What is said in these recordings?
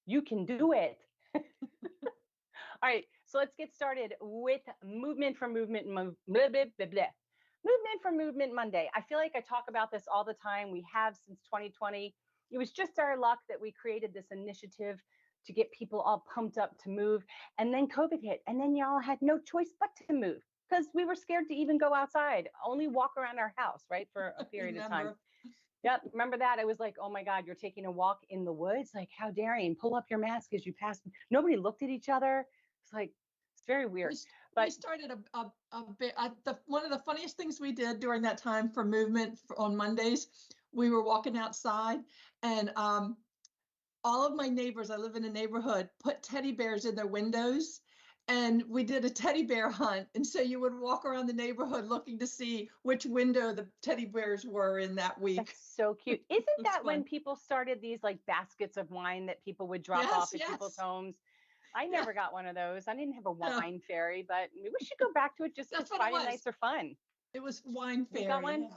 You can do it. All right, so let's get started with movement for movement, movement for movement Monday. I feel like I talk about this all the time. We have since 2020. It was just our luck that we created this initiative to get people all pumped up to move. And then COVID hit, and then y'all had no choice but to move because we were scared to even go outside, only walk around our house, right, for a period of time. Yep, remember that? I was like, oh my God, you're taking a walk in the woods? Like, how daring, pull up your mask as you pass. Nobody looked at each other. It's like, it's very weird. We started a bit, one of the funniest things we did during that time for movement on Mondays, we were walking outside and all of my neighbors, I live in a neighborhood, put teddy bears in their windows. And we did a teddy bear hunt. And so you would walk around the neighborhood looking to see which window the teddy bears were in that week. That's so cute. Isn't that fun. When people started these like baskets of wine that people would drop off at people's homes? I never got one of those. I didn't have a wine fairy, but we should go back to it just because Friday nights are fun. It was wine fairy. You got one?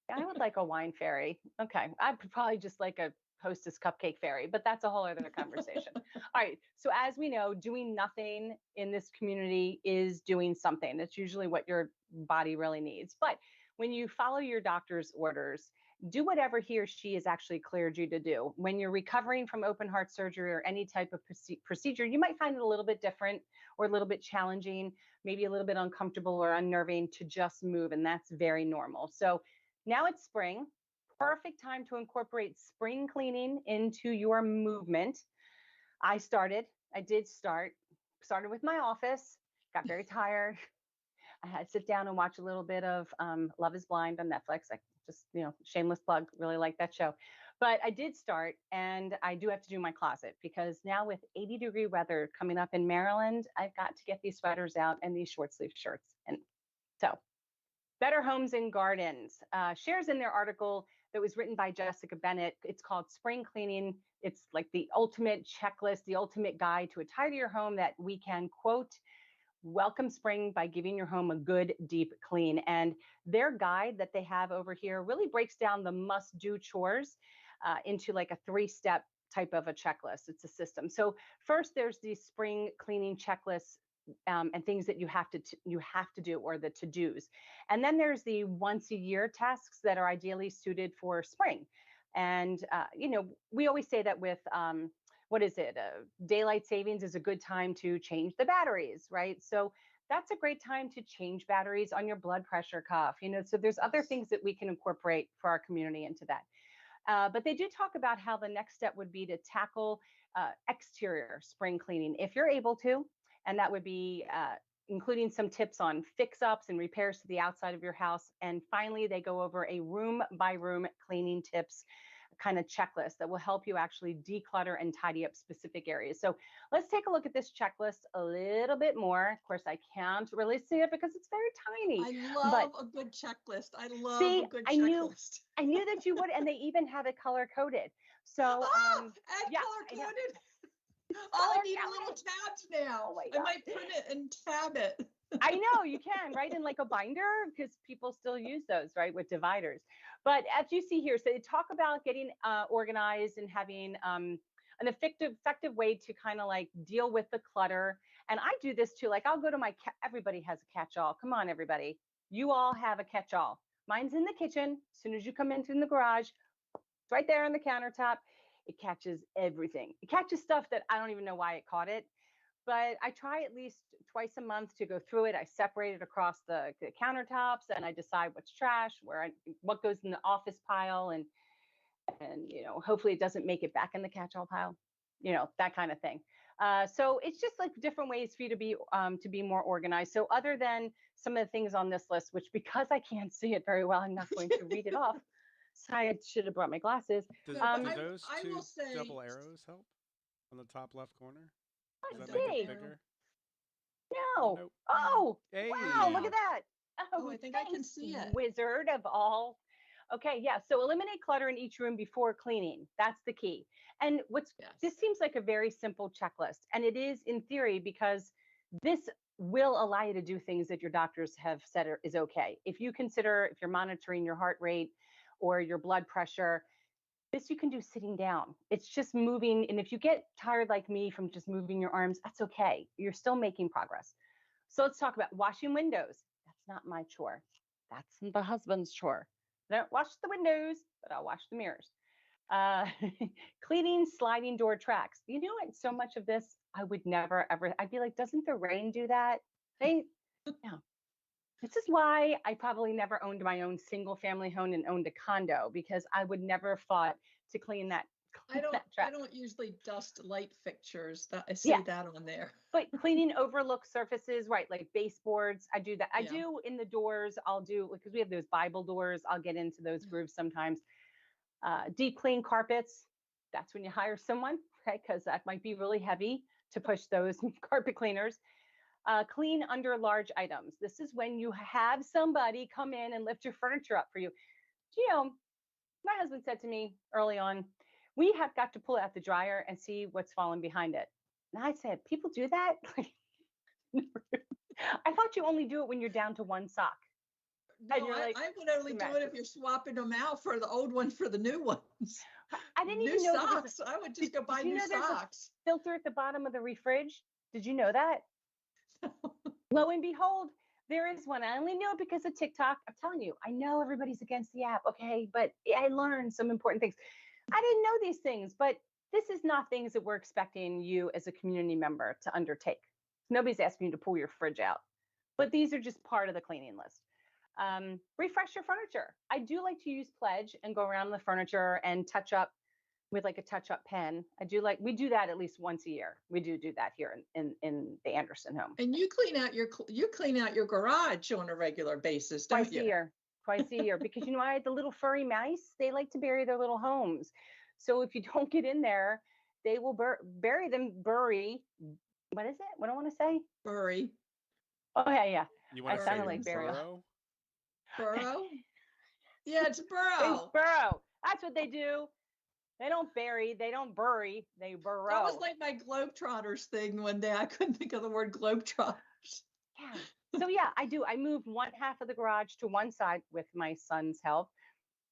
Yeah. I would like a wine fairy. Okay. I'd probably just like a Hostess cupcake fairy, but that's a whole other conversation. All right. So as we know, doing nothing in this community is doing something. That's usually what your body really needs. But when you follow your doctor's orders, do whatever he or she has actually cleared you to do. When you're recovering from open heart surgery or any type of procedure, you might find it a little bit different or a little bit challenging, maybe a little bit uncomfortable or unnerving to just move. And that's very normal. So now it's spring. Perfect time to incorporate spring cleaning into your movement. I started with my office, got very tired. I had to sit down and watch a little bit of Love is Blind on Netflix. I just, shameless plug, really like that show. But I did start, and I do have to do my closet because now with 80-degree weather coming up in Maryland, I've got to get these sweaters out and these short sleeve shirts. And so Better Homes and Gardens shares in their article that was written by Jessica Bennett. It's called Spring Cleaning. It's like the ultimate checklist, the ultimate guide to a tidier home that we can, quote, welcome spring by giving your home a good deep clean. And their guide that they have over here really breaks down the must-do chores into like a 3-step type of a checklist. It's a system. So first, there's the spring cleaning checklist. And things that you have to do, or the to-dos. And then there's the once a year tasks that are ideally suited for spring. And, we always say that with, daylight savings is a good time to change the batteries, right? So that's a great time to change batteries on your blood pressure cuff, so there's other things that we can incorporate for our community into that. But they do talk about how the next step would be to tackle exterior spring cleaning if you're able to. And that would be including some tips on fix-ups and repairs to the outside of your house. And finally, they go over a room-by-room cleaning tips kind of checklist that will help you actually declutter and tidy up specific areas. So let's take a look at this checklist a little bit more. Of course, I can't really see it because it's very tiny. I love a good checklist. I love a good checklist. I knew that you would, and they even have it color-coded. So, color-coded. Oh, I need a little tabs now. Oh, I might print it and tab it. I know you can, right? In like a binder, because people still use those, right? With dividers. But as you see here, so they talk about getting organized and having an effective way to kind of like deal with the clutter. And I do this too. Like I'll go to everybody has a catch-all. Come on, everybody. You all have a catch-all. Mine's in the kitchen. As soon as you come into the garage, it's right there on the countertop. It catches everything. It catches stuff that I don't even know why it caught it, but I try at least twice a month to go through it. I separate it across the countertops, and I decide what's trash, what goes in the office pile, and hopefully it doesn't make it back in the catch-all pile, that kind of thing. So it's just like different ways for you to be more organized. So other than some of the things on this list, which because I can't see it very well, I'm not going to read it off. So I should have brought my glasses. Do those two double arrows help on the top left corner? Does that make it bigger? No. Nope. Oh, hey. Wow, look at that. Oh, I think I can see it. Wizard of all. Okay, yeah. So eliminate clutter in each room before cleaning. That's the key. And this seems like a very simple checklist. And it is in theory because this will allow you to do things that your doctors have said is okay. If you're monitoring your heart rate or your blood pressure, This you can do sitting down. It's just moving. And if you get tired like me from just moving your arms, that's okay. You're still making progress. So let's talk about washing windows. That's not my chore. That's the husband's chore. I don't wash the windows, but I'll wash the mirrors. Uh, Cleaning sliding door tracks. You know what? So much of this, I would never, ever, I'd be like, doesn't the rain do that? No. This is why I probably never owned my own single family home and owned a condo, because I would never have thought to clean that. I don't usually dust light fixtures. I see that on there. But cleaning overlook surfaces, right? Like baseboards. I do that. I do in the doors. I'll do, because we have those Bible doors. I'll get into those grooves sometimes. Deep clean carpets. That's when you hire someone, right? Because that might be really heavy to push those carpet cleaners. Clean under large items. This is when you have somebody come in and lift your furniture up for you. You know, my husband said to me early on, we have got to pull out the dryer and see what's falling behind it. And I said, people do that? I thought you only do it when you're down to one sock. No, like, I would only do it if you're swapping them out for the old ones for the new ones. I didn't even know socks. I would just go buy new socks. Filter at the bottom of the refrige. Did you know that? Lo and behold, there is one. I only know it because of TikTok. I'm telling you, I know everybody's against the app, okay? But I learned some important things. I didn't know these things, but this is not things that we're expecting you as a community member to undertake. Nobody's asking you to pull your fridge out, but these are just part of the cleaning list. Refresh your furniture. I do like to use Pledge and go around the furniture and touch up with like a touch-up pen. We do that at least once a year. We do that here in the Anderson home. And you clean out your garage on a regular basis, don't you? Twice a year, because you know why? The little furry mice, they like to bury their little homes. So if you don't get in there, they will bury them. What is it? What do I want to say? Bury. Oh yeah. You want to say like burrow? Burrow? Yeah, it's burrow. It's burrow. That's what they do. They don't bury, they don't bury, they burrow. That was like my Globetrotters thing one day. I couldn't think of the word Globetrotters. Yeah. So yeah, I do. I moved one half of the garage to one side with my son's help.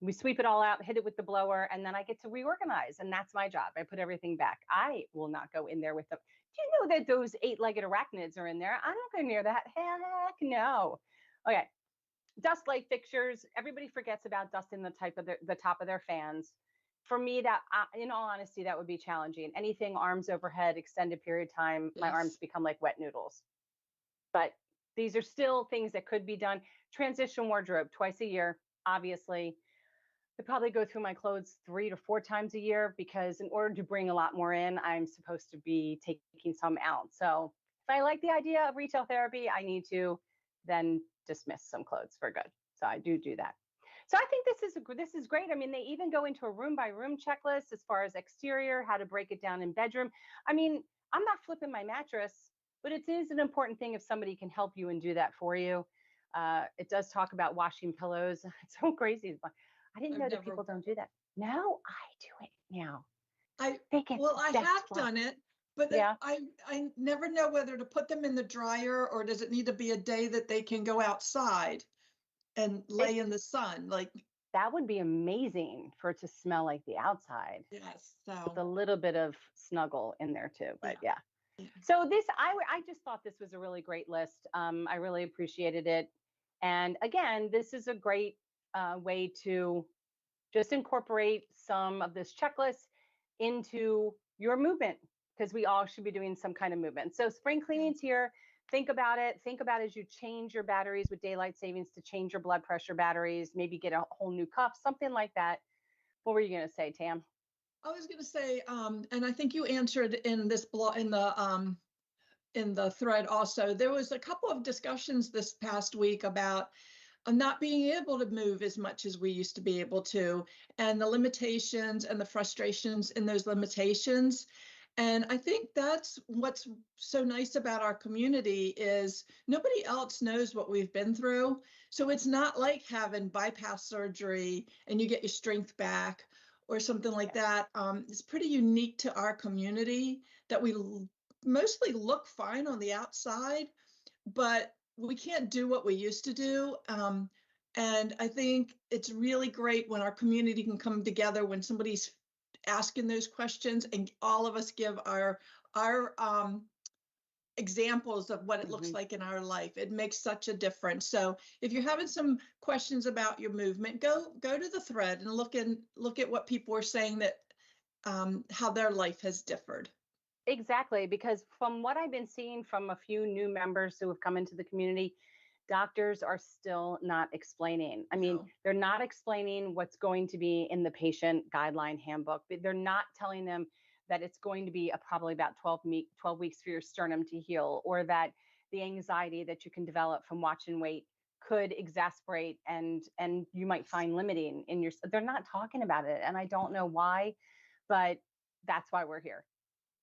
We sweep it all out, hit it with the blower, and then I get to reorganize. And that's my job. I put everything back. I will not go in there with them. Do you know that those 8-legged arachnids are in there? I don't go near that. Heck no. Okay. Dust light fixtures. Everybody forgets about dusting the top of their fans. For me, that in all honesty, that would be challenging. Anything arms overhead, extended period of time, my arms become like wet noodles. But these are still things that could be done. Transition wardrobe twice a year, obviously. I probably go through my clothes 3 to 4 times a year, because in order to bring a lot more in, I'm supposed to be taking some out. So if I like the idea of retail therapy, I need to then dismiss some clothes for good. So I do that. So I think this is great. I mean, they even go into a room by room checklist as far as exterior, how to break it down in bedroom. I mean, I'm not flipping my mattress, but it is an important thing if somebody can help you and do that for you. It does talk about washing pillows. It's so crazy. I didn't know that people don't do that. No, I do it now. I have done it, but I never know whether to put them in the dryer, or does it need to be a day that they can go outside and lay in the sun? Like, that would be amazing for it to smell like the outside. Yes. With a little bit of snuggle in there too, but yeah. So I just thought this was a really great list. I really appreciated it. And again, this is a great way to just incorporate some of this checklist into your movement, because we all should be doing some kind of movement. So spring cleaning's here. Think about it. Think about as you change your batteries with daylight savings to change your blood pressure batteries, maybe get a whole new cuff, something like that. What were you going to say, Tam? I was going to say, and I think you answered in this blog, in the thread also, there was a couple of discussions this past week about not being able to move as much as we used to be able to, and the limitations and the frustrations in those limitations. And I think that's what's so nice about our community is nobody else knows what we've been through. So it's not like having bypass surgery and you get your strength back or something like that. It's pretty unique to our community that we mostly look fine on the outside, but we can't do what we used to do. And I think it's really great when our community can come together, when somebody's asking those questions and all of us give our examples of what it looks like in our life. It makes such a difference. So if you're having some questions about your movement, go to the thread and look at what people are saying, that how their life has differed. Exactly, because from what I've been seeing from a few new members who have come into the community, doctors are still not explaining. I mean, they're not explaining what's going to be in the patient guideline handbook. They're not telling them that it's going to be probably about 12 weeks for your sternum to heal, or that the anxiety that you can develop from watch and wait could exasperate and you might find limiting in your. They're not talking about it, and I don't know why, but that's why we're here.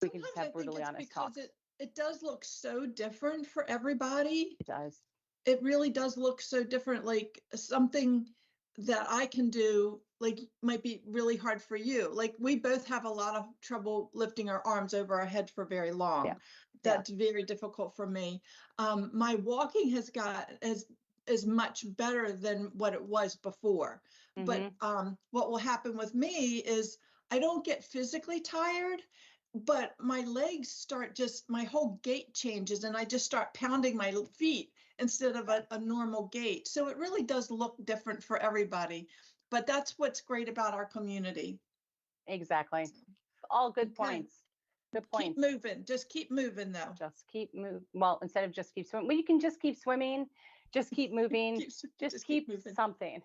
We can just have brutally honest talks. Because it does look so different for everybody. It does. It really does look so different. Like something that I can do, like, might be really hard for you. Like, we both have a lot of trouble lifting our arms over our head for very long. Yeah. That's very difficult for me. My walking is much better than what it was before. But what will happen with me is I don't get physically tired, but my legs start, my whole gait changes, and I just start pounding my feet instead of a normal gait. So it really does look different for everybody. But that's what's great about our community. Exactly. All good points. Good points. Keep moving. Just keep moving, though. Just keep moving. Well, instead of just keep swimming, well, you can just keep swimming. Just keep moving. Just keep moving. Something.